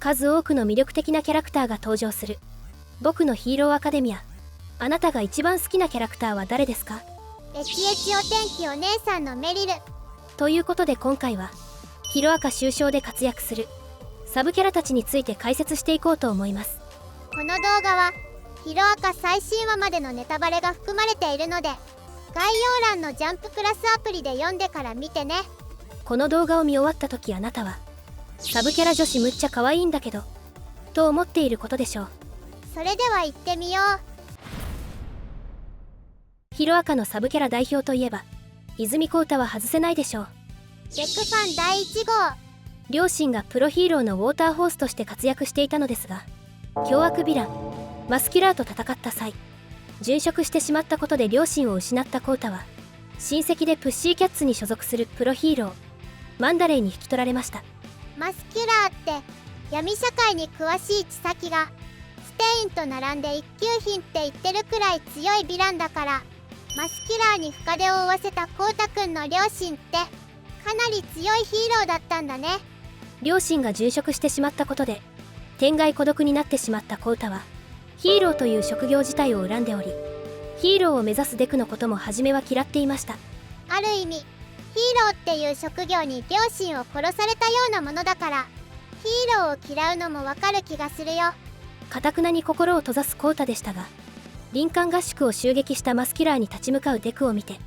数多くの魅力的なキャラクターが登場する僕のヒーローアカデミア。あなたが一番好きなキャラクターは誰ですか？エチエチお天気お姉さんのメリル。ということで今回はヒロアカ終章で活躍するサブキャラたちについて解説していこうと思います。この動画はヒロアカ最新話までのネタバレが含まれているので、概要欄のジャンププラスアプリで読んでから見てね。この動画を見終わった時あなたはサブキャラ女子むっちゃ可愛いんだけどと思っていることでしょう。それでは行ってみよう。ヒロアカのサブキャラ代表といえば泉孝太は外せないでしょう。デクファン第1号。両親がプロヒーローのウォーターホースとして活躍していたのですが、凶悪ヴィランマスキュラーと戦った際殉職してしまったことで両親を失った孝太は親戚でプッシーキャッツに所属するプロヒーローマンダレーに引き取られました。マスキュラーって闇社会に詳しい千咲がステインと並んで一級品って言ってるくらい強いヴィランだから、マスキュラーに深手を負わせた孝太くんの両親ってかなり強いヒーローだったんだね。両親が殉職してしまったことで天涯孤独になってしまった孝太はヒーローという職業自体を恨んでおり、ヒーローを目指すデクのことも初めは嫌っていました。ある意味ヒーローっていう職業に両親を殺されたようなものだから、ヒーローを嫌うのもわかる気がするよ。頑なに心を閉ざす孝太でしたが、林間合宿を襲撃したマスキュラーに立ち向かうデクを見て、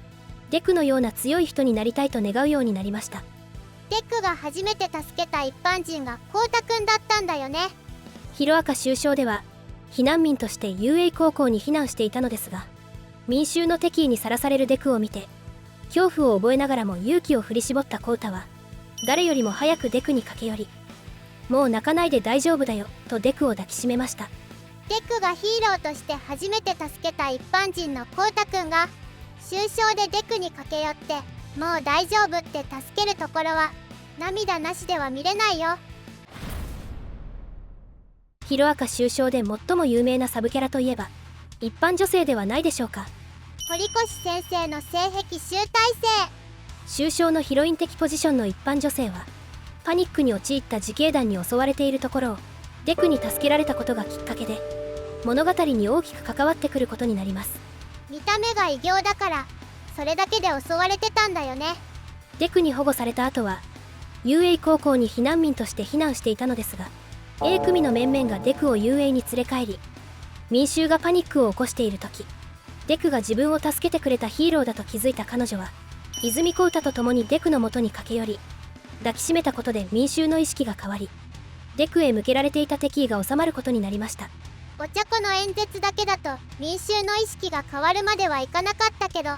デクのような強い人になりたいと願うようになりました。デクが初めて助けた一般人が孝太くんだったんだよね。ヒロアカ終章では避難民として雄英高校に避難していたのですが、民衆の敵意にさらされるデクを見て恐怖を覚えながらも勇気を振り絞った孝太は誰よりも早くデクに駆け寄り、もう泣かないで大丈夫だよとデクを抱きしめました。デクがヒーローとして初めて助けた一般人の孝太くんが終章でデクに駆け寄ってもう大丈夫って助けるところは涙なしでは見れないよ。ヒロアカ終章で最も有名なサブキャラといえば一般女性ではないでしょうか。堀越先生の性癖集大成。終章のヒロイン的ポジションの一般女性はパニックに陥った自警団に襲われているところをデクに助けられたことがきっかけで物語に大きく関わってくることになります。見た目が異形だからそれだけで襲われてたんだよね。デクに保護された後は雄英高校に避難民として避難していたのですが、A 組の面々がデクを雄英に連れ帰り、民衆がパニックを起こしている時、デクが自分を助けてくれたヒーローだと気づいた彼女は泉孝太と共にデクの元に駆け寄り抱きしめたことで民衆の意識が変わり、デクへ向けられていた敵意が収まることになりました。お茶子の演説だけだと民衆の意識が変わるまではいかなかったけど、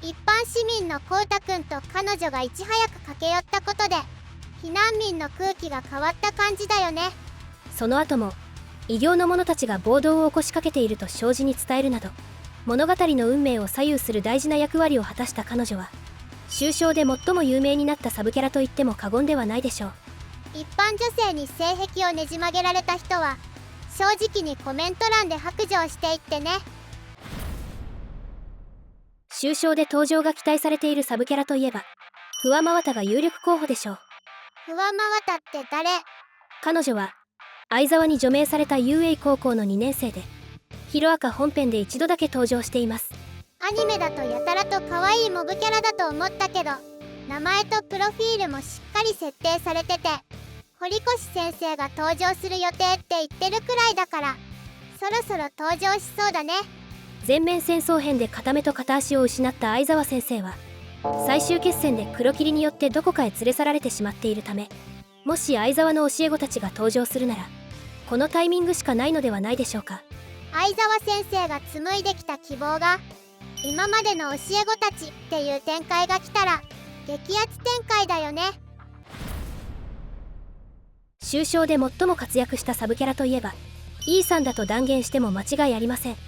一般市民の孝太くんと彼女がいち早く駆け寄ったことで避難民の空気が変わった感じだよね。その後も異形の者たちが暴動を起こしかけていると障子に伝えるなど物語の運命を左右する大事な役割を果たした彼女は終章で最も有名になったサブキャラと言っても過言ではないでしょう。一般女性に性癖をねじ曲げられた人は正直にコメント欄で白状していってね。終章で登場が期待されているサブキャラといえば不破真綿が有力候補でしょう。不破真綿って誰？彼女は相沢に除名された雄英高校の2年生でヒロアカ本編で一度だけ登場しています。アニメだとやたらと可愛いモブキャラだと思ったけど、名前とプロフィールもしっかり設定されてて、堀越先生が登場する予定って言ってるくらいだからそろそろ登場しそうだね。全面戦争編で片目と片足を失った相沢先生は最終決戦で黒霧によってどこかへ連れ去られてしまっているため、もし相沢の教え子たちが登場するならこのタイミングしかないのではないでしょうか。相沢先生が紡いできた希望が今までの教え子たちっていう展開が来たら激アツ展開だよね。終章で最も活躍したサブキャラといえばイーさんだと断言しても間違いありません。イー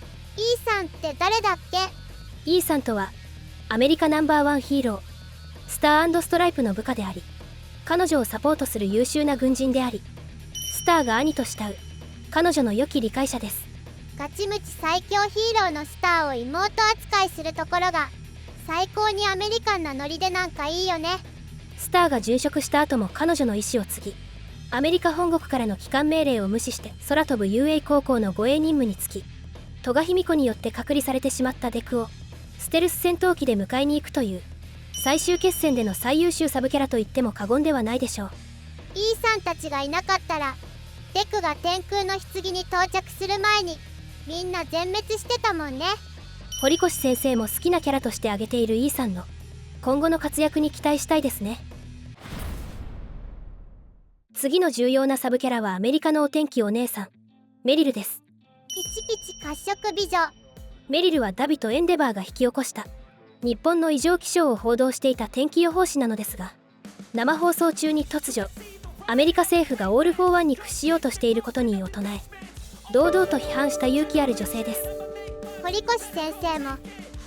さんって誰だっけ？イーさんとはアメリカナンバーワンヒーロースター&ストライプの部下であり、彼女をサポートする優秀な軍人であり、スターが兄と慕う彼女の良き理解者です。ガチムチ最強ヒーローのスターを妹扱いするところが最高にアメリカンなノリでなんかいいよね。スターが殉職した後も彼女の意思を継ぎアメリカ本国からの帰還命令を無視して空飛ぶ UA 高校の護衛任務につき、戸賀卑弥呼によって隔離されてしまったデクをステルス戦闘機で迎えに行くという最終決戦での最優秀サブキャラと言っても過言ではないでしょう。イーさんたちがいなかったらデクが天空の棺に到着する前にみんな全滅してたもんね。堀越先生も好きなキャラとして挙げているイーさんの今後の活躍に期待したいですね。次の重要なサブキャラはアメリカのお天気お姉さんメリルです。ピチピチ褐色美女。メリルはダビとエンデバーが引き起こした日本の異常気象を報道していた天気予報士なのですが、生放送中に突如アメリカ政府がオール・フォー・ワンに屈しようとしていることに異を唱え、堂々と批判した勇気ある女性です。堀越先生も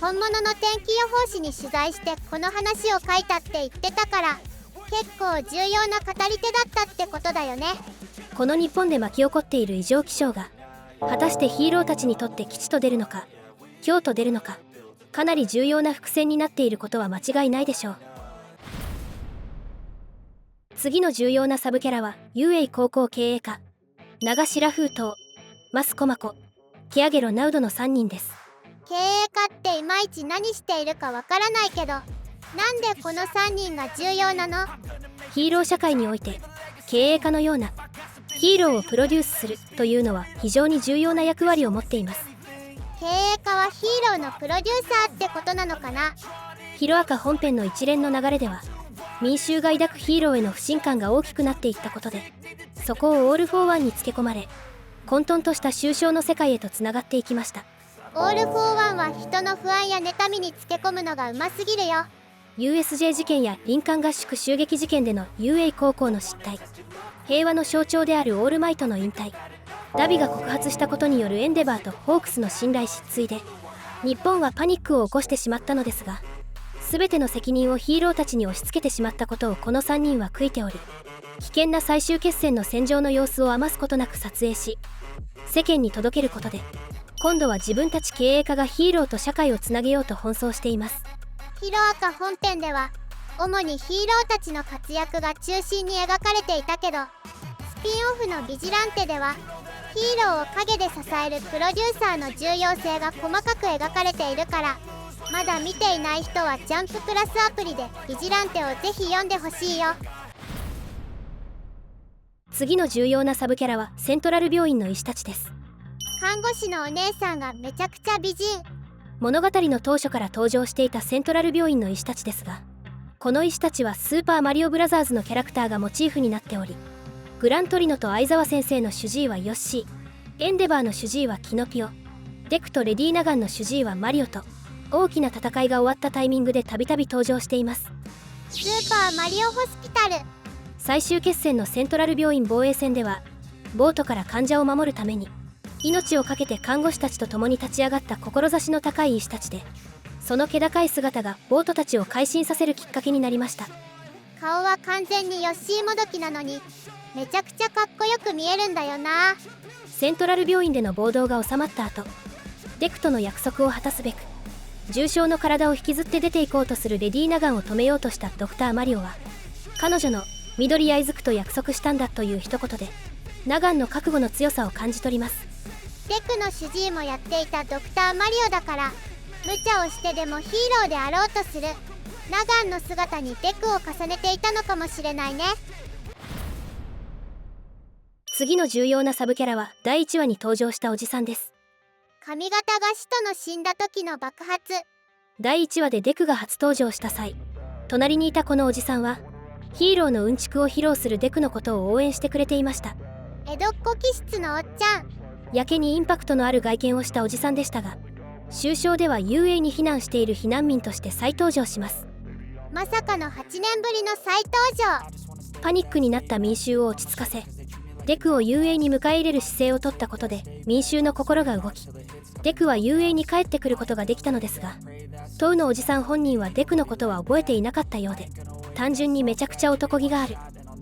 本物の天気予報士に取材してこの話を書いたって言ってたから、結構重要な語り手だったってことだよね。この日本で巻き起こっている異常気象が果たしてヒーローたちにとって吉と出るのか凶と出るのか、かなり重要な伏線になっていることは間違いないでしょう。次の重要なサブキャラは UA 高校経営課長白封筒マスコマコケアゲロナウドの3人です。経営課っていまいち何しているかわからないけど、なんでこの3人が重要なの？ヒーロー社会において経営課のようなヒーローをプロデュースするというのは非常に重要な役割を持っています。経営課はヒーローのプロデューサーってことなのかな？ヒロアカ本編の一連の流れでは民衆が抱くヒーローへの不信感が大きくなっていったことで、そこをオール・フォー・ワンにつけ込まれ混沌とした終章の世界へとつながっていきました。オール・フォー・ワンは人の不安や妬みにつけ込むのがうますぎるよ。 USJ 事件や林間合宿襲撃事件での UA 高校の失態、平和の象徴であるオールマイトの引退、ダビが告発したことによるエンデバーとホークスの信頼失墜で日本はパニックを起こしてしまったのですが、全ての責任をヒーローたちに押し付けてしまったことをこの3人は悔いており、危険な最終決戦の戦場の様子を余すことなく撮影し世間に届けることで、今度は自分たち経営家がヒーローと社会をつなげようと奔走しています。ヒロアカ本編では主にヒーローたちの活躍が中心に描かれていたけど、スピンオフのビジランテではヒーローを陰で支えるプロデューサーの重要性が細かく描かれているから、まだ見ていない人はジャンププラスアプリでビジランテをぜひ読んでほしいよ。次の重要なサブキャラはセントラル病院の医師たちです。看護師のお姉さんがめちゃくちゃ美人。物語の当初から登場していたセントラル病院の医師たちですが、この医師たちはスーパーマリオブラザーズのキャラクターがモチーフになっており、グラントリノと相沢先生の主治医はヨッシー、エンデバーの主治医はキノピオ、デクとレディー・ナガンの主治医はマリオと、大きな戦いが終わったタイミングでたびたび登場しています。スーパーマリオホスピタル。最終決戦のセントラル病院防衛戦ではボートから患者を守るために命を懸けて看護師たちと共に立ち上がった志の高い医師たちで、その気高い姿がボートたちを改心させるきっかけになりました。顔は完全にヨッシーもどきなのにめちゃくちゃかっこよく見えるんだよな。セントラル病院での暴動が収まった後、デクとの約束を果たすべく重傷の体を引きずって出ていこうとするレディー・ナガンを止めようとしたドクター・マリオは、彼女の緑谷いづくと約束したんだという一言でナガンの覚悟の強さを感じ取ります。デクの主治医もやっていたドクター・マリオだから、無茶をしてでもヒーローであろうとするナガンの姿にデクを重ねていたのかもしれないね。次の重要なサブキャラは第1話に登場したおじさんです。髪型が使徒の死んだ時の爆発。第1話でデクが初登場した際、隣にいたこのおじさんはヒーローのうんちくを披露するデクのことを応援してくれていました。江戸っ子気質のおっちゃん。やけにインパクトのある外見をしたおじさんでしたが、終章では UA に避難している避難民として再登場します。まさかの8年ぶりの再登場。パニックになった民衆を落ち着かせ、デクを UA に迎え入れる姿勢を取ったことで民衆の心が動き、デクは UA に帰ってくることができたのですが、トウのおじさん本人はデクのことは覚えていなかったようで、単純にめちゃくちゃ男気がある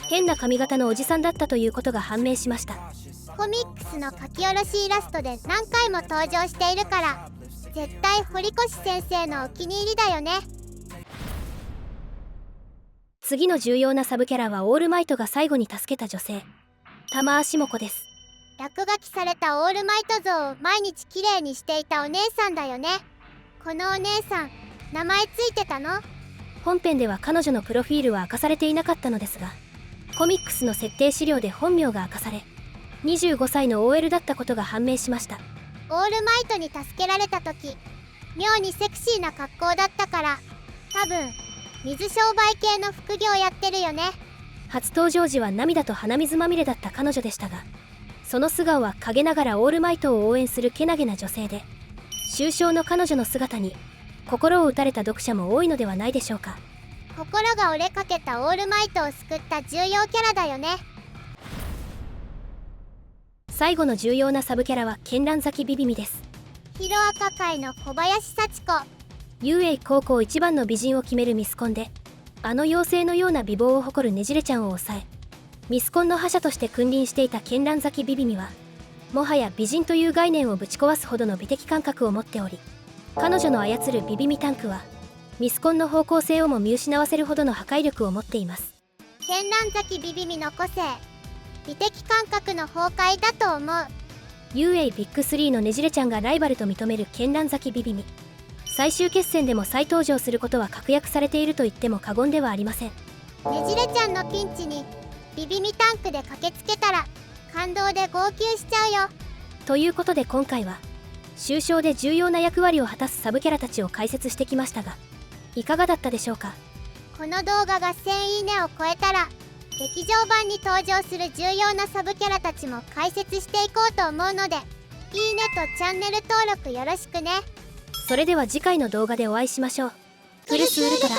変な髪型のおじさんだったということが判明しました。コミックスの書き下ろしイラストで何回も登場しているから、絶対堀越先生のお気に入りだよね。次の重要なサブキャラはオールマイトが最後に助けた女性玉足もこです。落書きされたオールマイト像を毎日きれいにしていたお姉さんだよね。このお姉さん、名前ついてたの？本編では彼女のプロフィールは明かされていなかったのですが、コミックスの設定資料で本名が明かされ、25歳の OL だったことが判明しました。オールマイトに助けられた時、妙にセクシーな格好だったから、多分水商売系の副業やってるよね。初登場時は涙と鼻水まみれだった彼女でしたが、その素顔は陰ながらオールマイトを応援するけなげな女性で、終章の彼女の姿に心を打たれた読者も多いのではないでしょうか。心が折れかけたオールマイトを救った重要キャラだよね。最後の重要なサブキャラは絢爛咲ビビミです。ヒロアカ界の小林幸子。雄英高校一番の美人を決めるミスコンで、あの妖精のような美貌を誇るねじれちゃんを抑え、ミスコンの覇者として君臨していた絢爛咲ビビミは、もはや美人という概念をぶち壊すほどの美的感覚を持っており、彼女の操るビビミタンクはミスコンの方向性をも見失わせるほどの破壊力を持っています。絢爛咲ビビミの個性、美的感覚の崩壊だと思う。UA ビッグ3のねじれちゃんがライバルと認める絢爛咲ビビミ。最終決戦でも再登場することは確約されていると言っても過言ではありません。ねじれちゃんのピンチにビビミタンクで駆けつけたら感動で号泣しちゃうよ。ということで今回は終章で重要な役割を果たすサブキャラたちを解説してきましたが、いかがだったでしょうか。この動画が1000いいねを超えたら劇場版に登場する重要なサブキャラたちも解説していこうと思うので、いいねとチャンネル登録よろしくね。それでは次回の動画でお会いしましょう。フルスウルトラ。